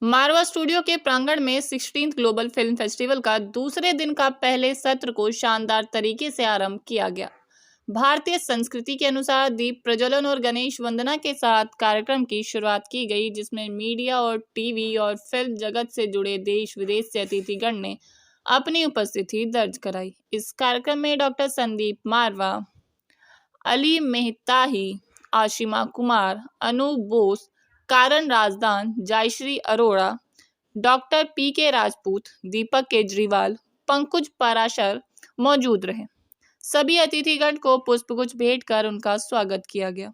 मारवा studio के प्रांगण में 16th ग्लोबल फिल्म फेस्टिवल का दूसरे दिन का पहले सत्र को शानदार तरीके से आरंभ किया गया। भारतीय संस्कृति के अनुसार दीप प्रज्वलन और गणेश वंदना के साथ कार्यक्रम की शुरुआत की गई, जिसमें मीडिया और टीवी और फिल्म जगत से जुड़े देश विदेश से अतिथिगण ने अपनी उपस्थिति दर्ज कराई। इस कार्यक्रम में डॉक्टर संदीप मारवा, अली मेहताही, आशिमा कुमार, अनूप बोस, कारण राजदान, जयश्री अरोड़ा, डॉक्टर पीके राजपूत, दीपक केजरीवाल, पंकज पाराशर मौजूद रहे। सभी अतिथिगण को पुष्पगुच्छ भेंट कर उनका स्वागत किया गया।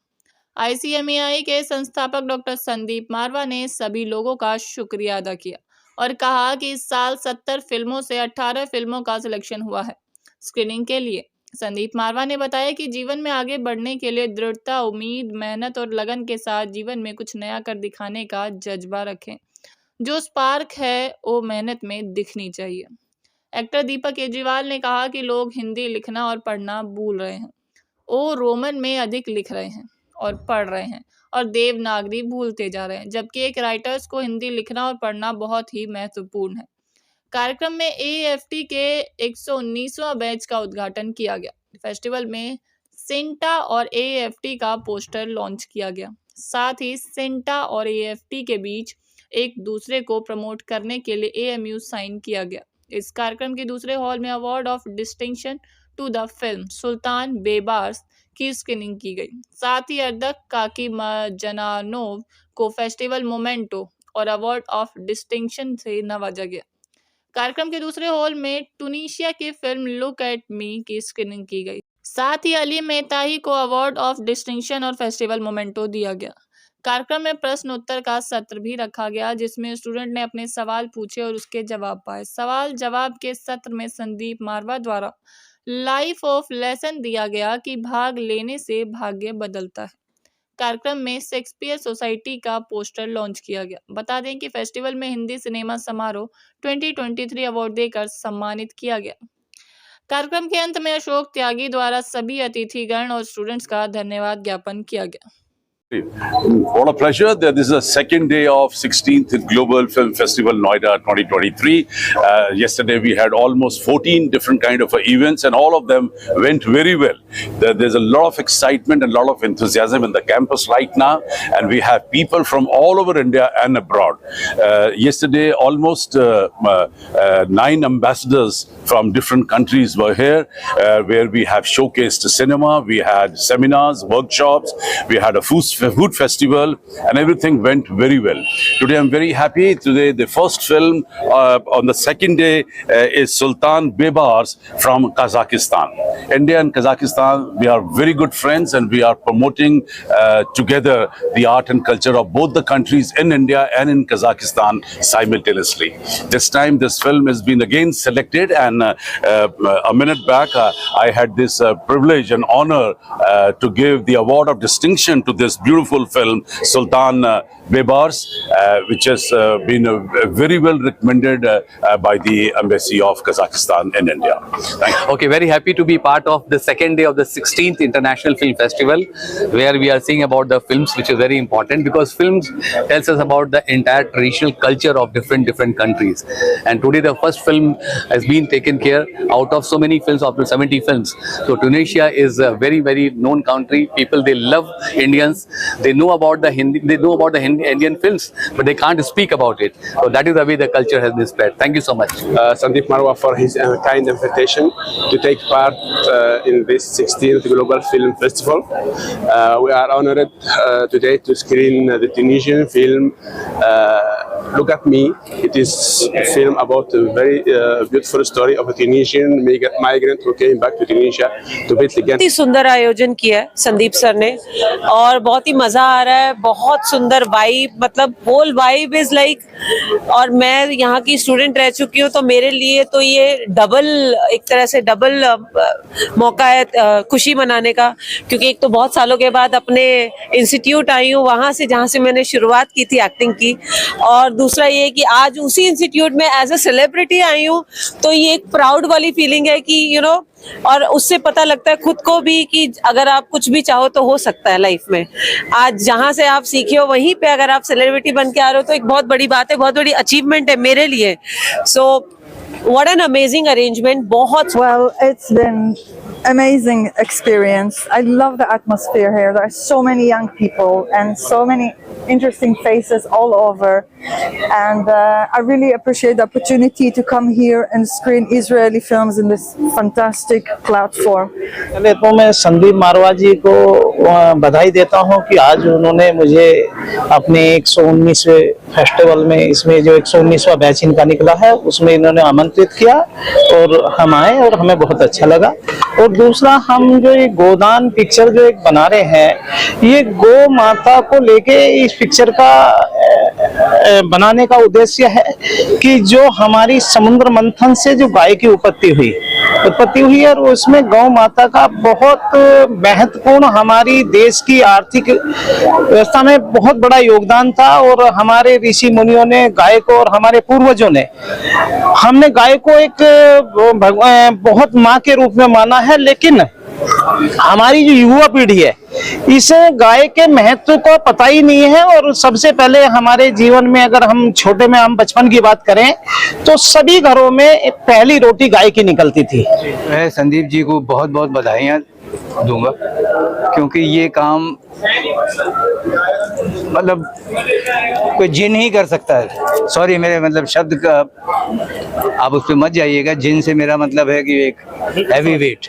ICMAI के संस्थापक डॉक्टर संदीप मारवा ने सभी लोगों का शुक्रिया अदा किया और कहा कि इस साल 70 फिल्मों से 18 फिल्मों का सिलेक्शन हुआ है स्क्रीनिंग के लिए। संदीप मारवा ने बताया कि जीवन में आगे बढ़ने के लिए दृढ़ता, उम्मीद, मेहनत और लगन के साथ जीवन में कुछ नया कर दिखाने का जज्बा रखें। जो स्पार्क है वो मेहनत में दिखनी चाहिए। एक्टर दीपक केजरीवाल ने कहा कि लोग हिंदी लिखना और पढ़ना भूल रहे हैं, वो रोमन में अधिक लिख रहे हैं और पढ़ रहे हैं और देवनागरी भूलते जा रहे हैं, जबकि एक राइटर्स को हिंदी लिखना और पढ़ना बहुत ही महत्वपूर्ण है। कार्यक्रम में AFT के 119वां बैच का उद्घाटन किया गया। फेस्टिवल में सिंटा और AFT का पोस्टर लॉन्च किया गया। साथ ही सिंटा और AFT के बीच एक दूसरे को प्रमोट करने के लिए AMU साइन किया गया। इस कार्यक्रम के दूसरे हॉल में award of distinction to the film Sultan Baybars की स्क्रीनिंग की गई। साथ ही अर्दक काकी जनानोव को फेस्टिवल मोमेंटो और अवार्ड ऑफ डिस्टिंक्शन से नवाजा गया। कार्यक्रम के दूसरे हॉल में टूनिशिया की फिल्म लुक एट मी की स्क्रीनिंग की गई। साथ ही अली मेहताही को अवार्ड ऑफ डिस्टिंक्शन और फेस्टिवल मोमेंटो दिया गया। कार्यक्रम में प्रश्न उत्तर का सत्र भी रखा गया, जिसमें स्टूडेंट ने अपने सवाल पूछे और उसके जवाब पाए। सवाल जवाब के सत्र में संदीप मारवा द्वारा लाइफ ऑफ लेसन दिया गया कि भाग लेने से भाग्य बदलता है। कार्यक्रम में शेक्सपियर सोसाइटी का पोस्टर लॉन्च किया गया। बता दें कि फेस्टिवल में हिंदी सिनेमा समारोह 2023 अवार्ड देकर सम्मानित किया गया। कार्यक्रम के अंत में अशोक त्यागी द्वारा सभी अतिथिगण और स्टूडेंट्स का धन्यवाद ज्ञापन किया गया। What a pleasure. This is the second day of 16th Global Film Festival Noida 2023. Yesterday we had almost 14 different kind of events and all of them went very well. There's a lot of excitement and a lot of enthusiasm in the campus right now, and we have people from all over India and abroad. Yesterday almost 9 ambassadors from different countries were here, where we have showcased cinema, we had seminars, workshops, we had a food festival, and everything went very well. Today I'm very happy. Today the first film on the second day is Sultan Bebars from Kazakhstan. India and Kazakhstan, we are very good friends, and we are promoting together the art and culture of both the countries in India and in Kazakhstan simultaneously. This time this film has been again selected, and a minute back I had this privilege and honor to give the award of distinction to this beautiful film Sultan Bebars, which has been very well recommended by the Embassy of Kazakhstan in India. Thank you. Okay, very happy to be part of the second day of the 16th International Film Festival, where we are seeing about the films, which is very important because films tells us about the entire traditional culture of different countries. And today the first film has been taken care out of so many films, of 70 films. So Tunisia is a very known country. People, they love Indians. They know about the Indian films, but they can't speak about it. So that is the way the culture has been spread. Thank you so much. Sandeep Marwa for his kind invitation to take part in this 16th Global Film Festival. We are honored today to screen the Tunisian film Look at Me. It is a film about a very beautiful story of a Tunisian migrant who came back to Tunisia to build again. बहुत ही सुंदर आयोजन किया है Sandeep sir ने और बहुत ही मजा आ रहा है। बहुत सुंदर वाइब, मतलब होल वाइब इज लाइक, और मैं यहाँ की स्टूडेंट रह चुकी हूँ तो मेरे लिए तो ये डबल, एक तरह से डबल मौका है खुशी मनाने का, क्योंकि एक तो बहुत सालों के बाद अपने इंस्टीट्यूट आई हूँ, वहाँ से जहाँ से मैंने शुरुआत की थी एक्टिंग की, और और दूसरा ये कि आज उसी इंस्टीट्यूट में एज अ सेलिब्रिटी आई हूँ, तो ये एक प्राउड वाली फीलिंग है कि यू नो, और उससे पता लगता है खुद को भी कि अगर आप कुछ भी चाहो तो हो सकता है लाइफ में। आज जहाँ से आप सीखे हो वहीं पे अगर आप सेलिब्रिटी बन के आ रहे हो तो एक बहुत बड़ी बात है, बहुत बड़ी अचीवमेंट है मेरे लिए। So what an amazing arrangement. बहुत Well, it's been amazing experience. I love the atmosphere here. There are so many young people and so many interesting faces all over, and I really appreciate the opportunity to come here and screen Israeli films in this fantastic platform. पहले तो मैं संदीप मारवा जी को बधाई देता हूं कि आज उन्होंने मुझे अपने 119वें फेस्टिवल में, इसमें जो 119वां बैच इनका निकला है उसमें इन्होंने आमंत्रित किया और हम आए और हमें बहुत अच्छा लगा। और दूसरा, हम जो ये गोदान पिक्चर जो एक बना रहे हैं, ये गौ माता को लेके इस पिक्चर का बनाने का उद्देश्य है कि जो हमारी समुद्र मंथन से जो गाय की उत्पत्ति हुई है और उसमें गौ माता का बहुत महत्वपूर्ण हमारी देश की आर्थिक व्यवस्था में बहुत बड़ा योगदान था। और हमारे ऋषि मुनियों ने गाय को, और हमारे पूर्वजों ने, हमने गाय को एक बहुत माँ के रूप में माना है, लेकिन हमारी जो युवा पीढ़ी है इसे गाय के महत्व को पता ही नहीं है। और सबसे पहले हमारे जीवन में, अगर हम बचपन की बात करें तो सभी घरों में पहली रोटी गाय की निकलती थी। मैं संदीप जी को बहुत बहुत बधाइयाँ दूंगा, क्योंकि ये काम मतलब कोई जिन ही कर सकता है। सॉरी, मेरे मतलब शब्द का आप उस पर मत जाइएगा। जिन से मेरा मतलब है कि एक हैवी वेट।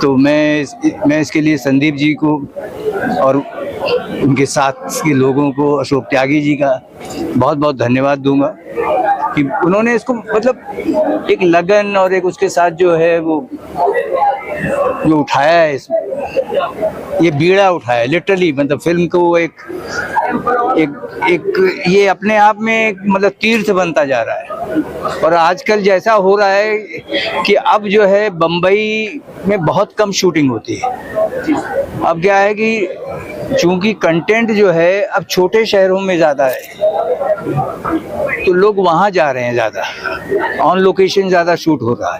तो मैं इसके लिए संदीप जी को और उनके साथ के लोगों को, अशोक त्यागी जी का बहुत बहुत धन्यवाद दूंगा कि उन्होंने इसको मतलब एक लगन और एक उसके साथ जो है वो जो उठाया है, ये बीड़ा उठाया लिटरली। मतलब फिल्म को एक ये अपने आप में एक मतलब तीर्थ बनता जा रहा है। और आजकल जैसा हो रहा है कि अब जो है बम्बई में बहुत कम शूटिंग होती है। अब क्या है कि चूंकि कंटेंट जो है अब छोटे शहरों में ज़्यादा है, तो लोग वहाँ जा रहे हैं, ज़्यादा ऑन लोकेशन ज़्यादा शूट हो रहा है।